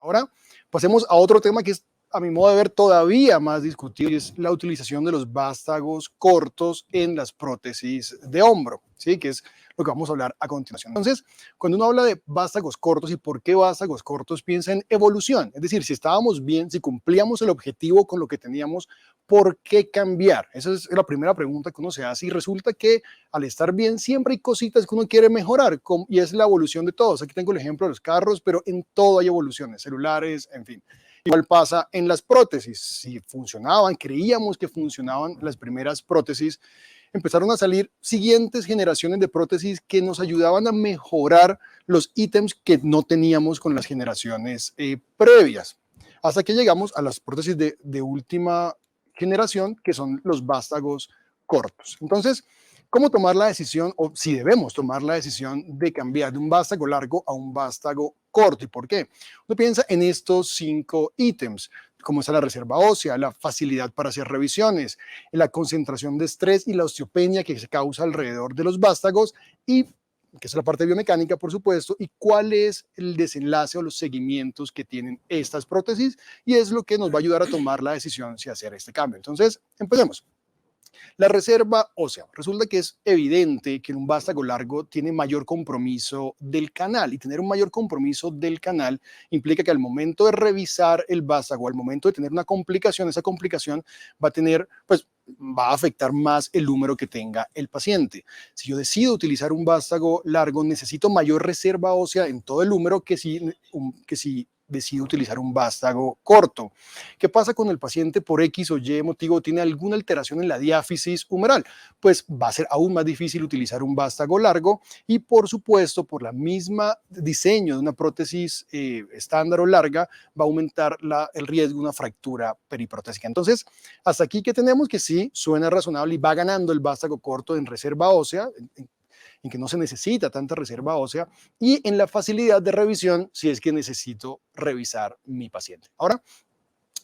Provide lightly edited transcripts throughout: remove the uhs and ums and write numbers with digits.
Ahora pasemos a otro tema que es, a mi modo de ver, todavía más discutido, y es la utilización de los vástagos cortos en las prótesis de hombro, ¿sí? Que es lo que vamos a hablar a continuación. Entonces, cuando uno habla de vástagos cortos y por qué vástagos cortos, piensa en evolución. Es decir, si estábamos bien, si cumplíamos el objetivo con lo que teníamos, ¿por qué cambiar? Esa es la primera pregunta que uno se hace, y resulta que al estar bien siempre hay cositas que uno quiere mejorar, y es la evolución de todos. Aquí tengo el ejemplo de los carros, pero en todo hay evoluciones, celulares, en fin. Igual pasa en las prótesis. Si funcionaban, creíamos que funcionaban las primeras prótesis, empezaron a salir siguientes generaciones de prótesis que nos ayudaban a mejorar los ítems que no teníamos con las generaciones previas, hasta que llegamos a las prótesis de última generación, que son los vástagos cortos. Entonces, ¿cómo tomar la decisión, o si debemos tomar la decisión de cambiar de un vástago largo a un vástago corto? ¿Y por qué? Uno piensa en estos 5 ítems, como es la reserva ósea, la facilidad para hacer revisiones, la concentración de estrés y la osteopenia que se causa alrededor de los vástagos, y que es la parte biomecánica, por supuesto, y cuál es el desenlace o los seguimientos que tienen estas prótesis, y es lo que nos va a ayudar a tomar la decisión si hacer este cambio. Entonces, empecemos. La reserva ósea. Resulta que es evidente que en un vástago largo tiene mayor compromiso del canal, y tener un mayor compromiso del canal implica que al momento de revisar el vástago, al momento de tener una complicación, esa complicación va a tener, pues, va a afectar más el número que tenga el paciente. Si yo decido utilizar un vástago largo, necesito mayor reserva ósea en todo el húmero que si decido utilizar un vástago corto. ¿Qué pasa con el paciente por X o Y motivo tiene alguna alteración en la diáfisis humeral? Pues va a ser aún más difícil utilizar un vástago largo, y por supuesto, por la misma diseño de una prótesis estándar o larga, va a aumentar el riesgo de una fractura periprotésica. Entonces, hasta aquí que tenemos que sí, suena razonable y va ganando el vástago corto en reserva ósea, en que no se necesita tanta reserva ósea, y en la facilidad de revisión si es que necesito revisar mi paciente. Ahora,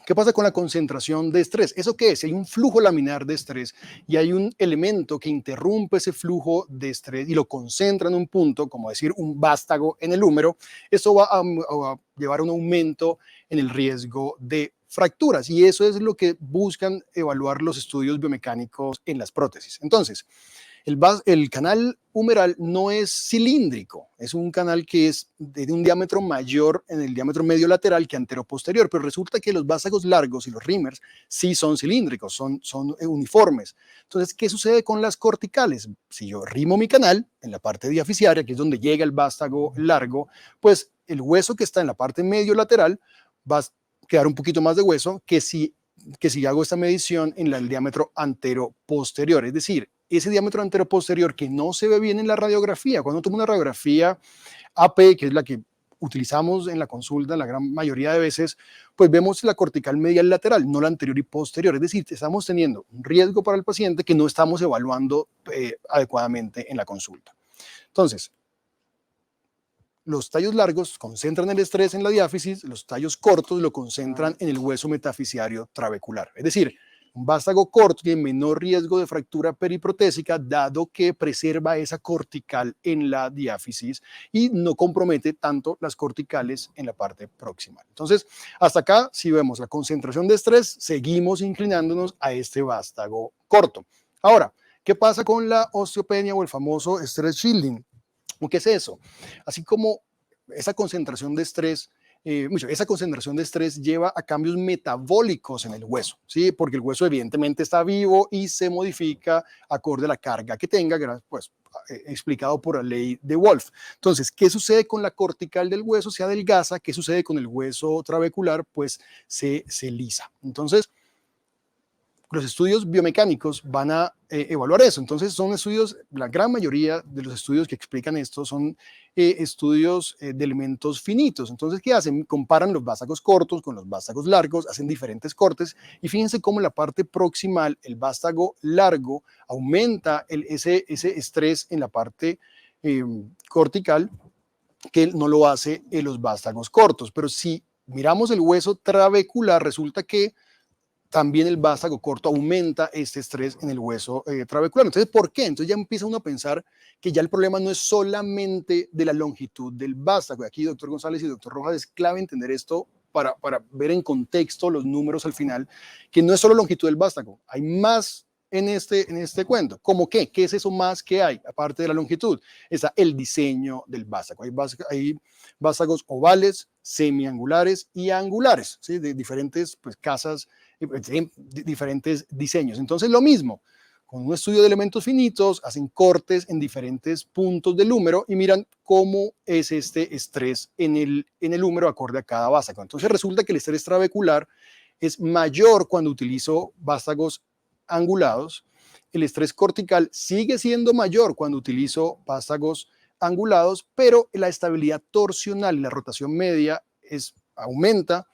¿qué pasa con la concentración de estrés? ¿Eso qué es? Si hay un flujo laminar de estrés y hay un elemento que interrumpe ese flujo de estrés y lo concentra en un punto, como decir un vástago en el húmero, eso va a llevar a un aumento en el riesgo de fracturas, y eso es lo que buscan evaluar los estudios biomecánicos en las prótesis. Entonces, el canal humeral no es cilíndrico, es un canal que es de un diámetro mayor en el diámetro medio lateral que anteroposterior, pero resulta que los vástagos largos y los rímers sí son cilíndricos, son uniformes. Entonces, ¿qué sucede con las corticales? Si yo rimo mi canal en la parte diaficiaria, que es donde llega el vástago largo, pues el hueso que está en la parte medio lateral va a quedar un poquito más de hueso que si hago esta medición en el diámetro anteroposterior. Es decir, ese diámetro anteroposterior que no se ve bien en la radiografía. Cuando tomo una radiografía AP, que es la que utilizamos en la consulta la gran mayoría de veces, pues vemos la cortical medial lateral, no la anterior y posterior. Es decir, estamos teniendo un riesgo para el paciente que no estamos evaluando adecuadamente en la consulta. Entonces, los tallos largos concentran el estrés en la diáfisis, los tallos cortos lo concentran en el hueso metafisiario trabecular. Es decir, un vástago corto tiene menor riesgo de fractura periprotésica, dado que preserva esa cortical en la diáfisis y no compromete tanto las corticales en la parte proximal. Entonces, hasta acá, si vemos la concentración de estrés, seguimos inclinándonos a este vástago corto. Ahora, ¿qué pasa con la osteopenia o el famoso stress shielding? ¿Qué es eso? Así como esa concentración de estrés, esa concentración de estrés lleva a cambios metabólicos en el hueso, ¿sí? Porque el hueso evidentemente está vivo y se modifica acorde a la carga que tenga, pues explicado por la ley de Wolff. Entonces, ¿qué sucede con la cortical del hueso? Se adelgaza. ¿Qué sucede con el hueso trabecular? Pues se lisa. Entonces, los estudios biomecánicos van a evaluar eso. Entonces, son estudios, la gran mayoría de los estudios que explican esto son estudios de elementos finitos. Entonces, ¿qué hacen? Comparan los vástagos cortos con los vástagos largos, hacen diferentes cortes, y fíjense cómo en la parte proximal, el vástago largo aumenta ese estrés en la parte cortical, que no lo hace en los vástagos cortos. Pero si miramos el hueso trabecular, resulta que también el vástago corto aumenta este estrés en el hueso trabecular. Entonces, ¿por qué? Entonces ya empieza uno a pensar que ya el problema no es solamente de la longitud del vástago. Y aquí, doctor González y doctor Rojas, es clave entender esto para ver en contexto los números al final, que no es solo longitud del vástago, hay más en este cuento. ¿Cómo qué? ¿Qué es eso más que hay, aparte de la longitud? Está el diseño del vástago. Hay vástagos ovales, semiangulares y angulares, ¿sí? De diferentes pues, casas, diferentes diseños. Entonces, lo mismo, con un estudio de elementos finitos, hacen cortes en diferentes puntos del húmero y miran cómo es este estrés en el húmero acorde a cada vástago. Entonces, resulta que el estrés trabecular es mayor cuando utilizo vástagos angulados. El estrés cortical sigue siendo mayor cuando utilizo vástagos angulados, pero la estabilidad torsional y la rotación media aumenta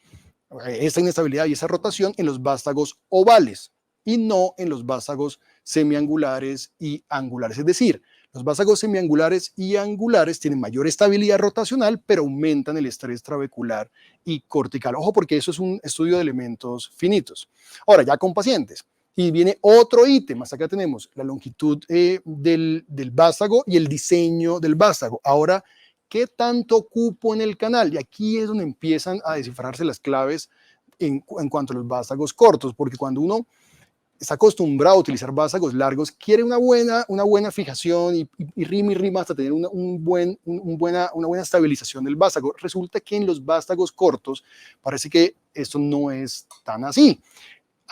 esta inestabilidad y esa rotación en los vástagos ovales y no en los vástagos semiangulares y angulares. Es decir, los vástagos semiangulares y angulares tienen mayor estabilidad rotacional, pero aumentan el estrés trabecular y cortical. Ojo, porque eso es un estudio de elementos finitos. Ahora, ya con pacientes. Y viene otro ítem, hasta acá tenemos la longitud del vástago y el diseño del vástago. Ahora, ¿qué tanto cupo en el canal? Y aquí es donde empiezan a descifrarse las claves en cuanto a los vástagos cortos, porque cuando uno está acostumbrado a utilizar vástagos largos, quiere una buena fijación y rima hasta tener una buena estabilización del vástago. Resulta que en los vástagos cortos parece que esto no es tan así.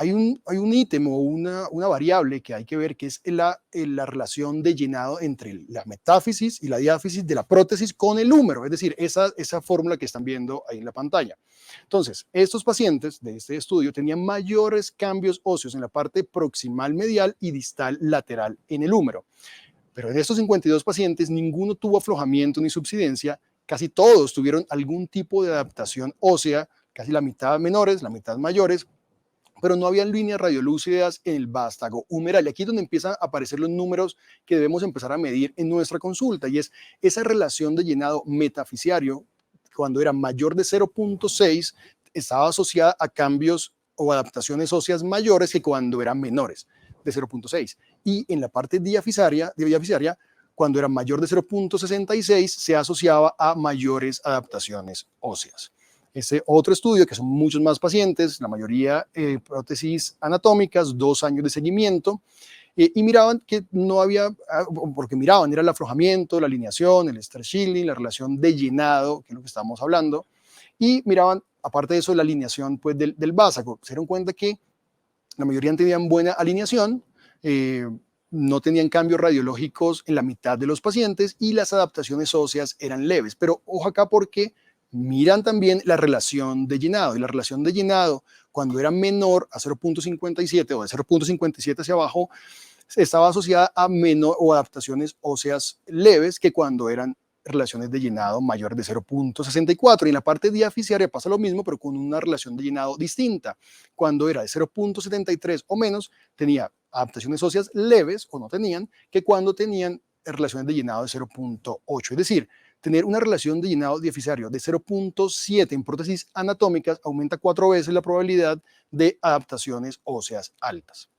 Hay un ítem o una variable que hay que ver, que es la relación de llenado entre la metáfisis y la diáfisis de la prótesis con el húmero, es decir, esa fórmula que están viendo ahí en la pantalla. Entonces, estos pacientes de este estudio tenían mayores cambios óseos en la parte proximal medial y distal lateral en el húmero. Pero en estos 52 pacientes, ninguno tuvo aflojamiento ni subsidencia, casi todos tuvieron algún tipo de adaptación ósea, casi la mitad menores, la mitad mayores, pero no habían líneas radiolúcidas en el vástago humeral. Y aquí es donde empiezan a aparecer los números que debemos empezar a medir en nuestra consulta, y es esa relación de llenado metafisiario, cuando era mayor de 0.6, estaba asociada a cambios o adaptaciones óseas mayores que cuando eran menores de 0.6. Y en la parte diafisaria, cuando era mayor de 0.66, se asociaba a mayores adaptaciones óseas. Este otro estudio, que son muchos más pacientes, la mayoría prótesis anatómicas, 2 años de seguimiento, y miraban que no había, porque miraban, era el aflojamiento, la alineación, el stress shielding, la relación de llenado, que es lo que estamos hablando, y miraban, aparte de eso, la alineación pues, del vástago. Se dieron cuenta que la mayoría tenían buena alineación, no tenían cambios radiológicos en la mitad de los pacientes y las adaptaciones óseas eran leves. Pero ojo acá porque miran también la relación de llenado, y la relación de llenado cuando era menor a 0.57 o de 0.57 hacia abajo estaba asociada a menor o adaptaciones óseas leves que cuando eran relaciones de llenado mayor de 0.64. Y en la parte diaficiaria pasa lo mismo, pero con una relación de llenado distinta. Cuando era de 0.73 o menos, tenía adaptaciones óseas leves o no tenían, que cuando tenían relaciones de llenado de 0.8. Es decir, tener una relación de llenado diafisario de 0.7 en prótesis anatómicas aumenta 4 veces la probabilidad de adaptaciones óseas altas.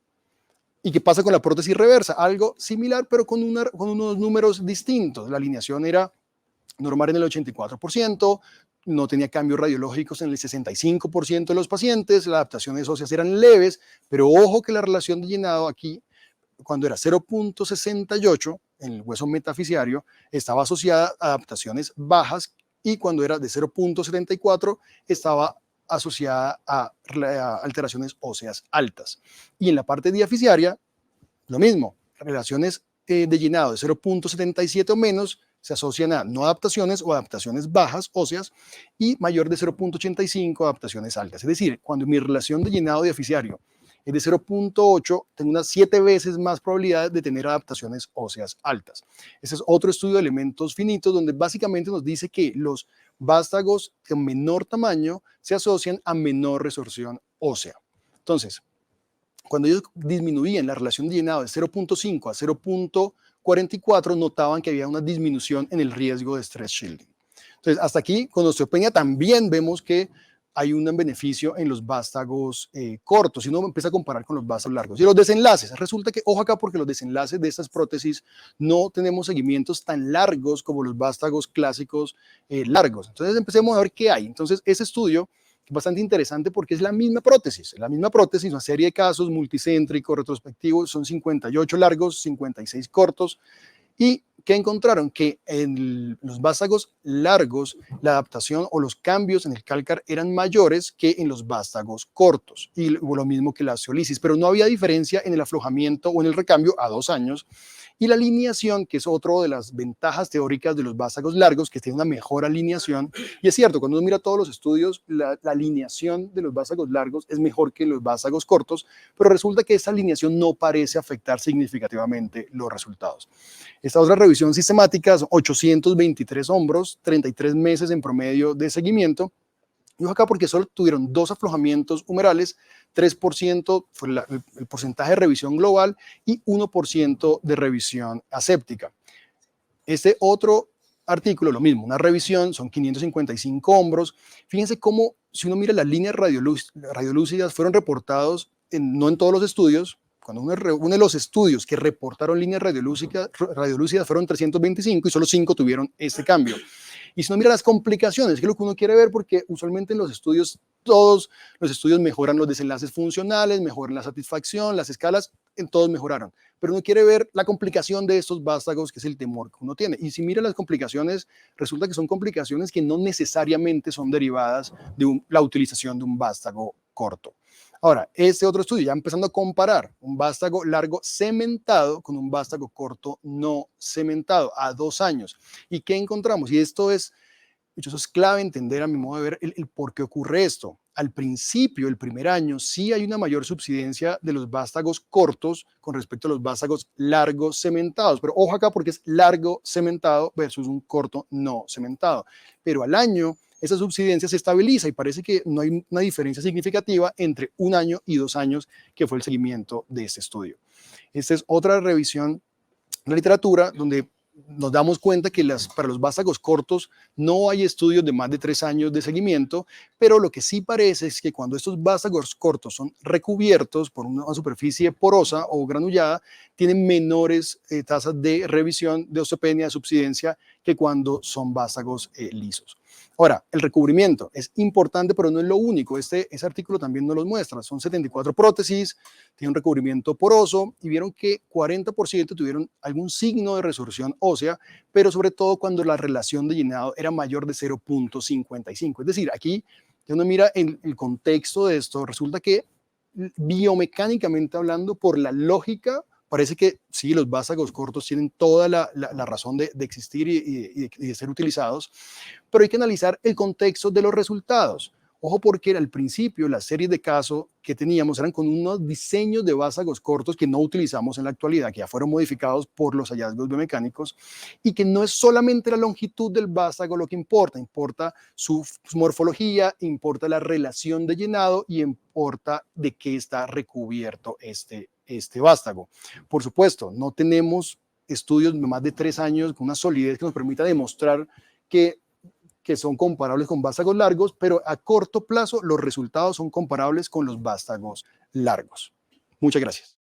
¿Y qué pasa con la prótesis reversa? Algo similar, pero con unos números distintos. La alineación era normal en el 84%, no tenía cambios radiológicos en el 65% de los pacientes, las adaptaciones óseas eran leves, pero ojo que la relación de llenado aquí, cuando era 0.68 en el hueso metafisiario, estaba asociada a adaptaciones bajas, y cuando era de 0.74 estaba asociada a alteraciones óseas altas. Y en la parte diaficiaria, lo mismo, relaciones de llenado de 0.77 o menos se asocian a no adaptaciones o adaptaciones bajas óseas, y mayor de 0.85 adaptaciones altas. Es decir, cuando mi relación de llenado diaficiario es de 0.8, tengo unas 7 veces más probabilidad de tener adaptaciones óseas altas. Ese es otro estudio de elementos finitos donde básicamente nos dice que los vástagos de menor tamaño se asocian a menor resorción ósea. Entonces, cuando ellos disminuían la relación de llenado de 0.5 a 0.44, notaban que había una disminución en el riesgo de stress shielding. Entonces, hasta aquí, con osteopenia también vemos que hay un beneficio en los vástagos cortos, si uno empieza a comparar con los vástagos largos. Y los desenlaces, resulta que, ojo acá, porque los desenlaces de estas prótesis no tenemos seguimientos tan largos como los vástagos clásicos largos. Entonces, empecemos a ver qué hay. Entonces, ese estudio bastante interesante porque es la misma prótesis, una serie de casos multicéntricos, retrospectivos, son 58 largos, 56 cortos. ¿Y qué encontraron? Que en los vástagos largos la adaptación o los cambios en el cálcar eran mayores que en los vástagos cortos, y lo mismo que la osteolisis, pero no había diferencia en el aflojamiento o en el recambio a 2 años. Y la alineación, que es otra de las ventajas teóricas de los vástagos largos, que tiene una mejor alineación. Y es cierto, cuando uno mira todos los estudios, la alineación de los vástagos largos es mejor que los vástagos cortos, pero resulta que esa alineación no parece afectar significativamente los resultados. Esta otra revisión sistemática son 823 hombros, 33 meses en promedio de seguimiento. Y acá porque solo tuvieron 2 aflojamientos humerales, 3% fue el porcentaje de revisión global y 1% de revisión aséptica. Este otro artículo, lo mismo, una revisión, son 555 hombros. Fíjense cómo, si uno mira las líneas radiolúcidas, fueron reportados no en todos los estudios. Cuando uno de los estudios que reportaron líneas radiolúcidas fueron 325 y solo 5 tuvieron este cambio. Y si uno mira las complicaciones, que es lo que uno quiere ver, porque usualmente en los estudios, todos los estudios mejoran los desenlaces funcionales, mejoran la satisfacción, las escalas, en todos mejoraron. Pero uno quiere ver la complicación de estos vástagos, que es el temor que uno tiene. Y si mira las complicaciones, resulta que son complicaciones que no necesariamente son derivadas de la utilización de un vástago corto. Ahora, este otro estudio, ya empezando a comparar un vástago largo cementado con un vástago corto no cementado a 2 años. ¿Y qué encontramos? Y esto es, eso es clave entender a mi modo de ver el por qué ocurre esto. Al principio, el primer año, sí hay una mayor subsidencia de los vástagos cortos con respecto a los vástagos largos cementados. Pero ojo acá porque es largo cementado versus un corto no cementado. Pero al año esa subsidencia se estabiliza y parece que no hay una diferencia significativa entre 1 año y 2 años, que fue el seguimiento de este estudio. Esta es otra revisión de la literatura donde nos damos cuenta que para los vástagos cortos no hay estudios de más de 3 años de seguimiento, pero lo que sí parece es que cuando estos vástagos cortos son recubiertos por una superficie porosa o granullada, tienen menores tasas de revisión de osteopenia, de subsidencia, que cuando son vástagos lisos. Ahora, el recubrimiento es importante, pero no es lo único. Ese artículo también nos lo muestra. Son 74 prótesis, tiene un recubrimiento poroso y vieron que 40% tuvieron algún signo de resorción ósea, pero sobre todo cuando la relación de llenado era mayor de 0.55. Es decir, aquí, si uno mira el contexto de esto, resulta que biomecánicamente hablando, por la lógica, parece que sí, los vástagos cortos tienen toda la razón de existir y de ser utilizados, pero hay que analizar el contexto de los resultados. Ojo, porque al principio las series de casos que teníamos eran con unos diseños de vástagos cortos que no utilizamos en la actualidad, que ya fueron modificados por los hallazgos biomecánicos, y que no es solamente la longitud del vástago lo que importa su morfología, importa la relación de llenado y importa de qué está recubierto este vástago. Por supuesto, no tenemos estudios de más de 3 años con una solidez que nos permita demostrar que son comparables con vástagos largos, pero a corto plazo los resultados son comparables con los vástagos largos. Muchas gracias.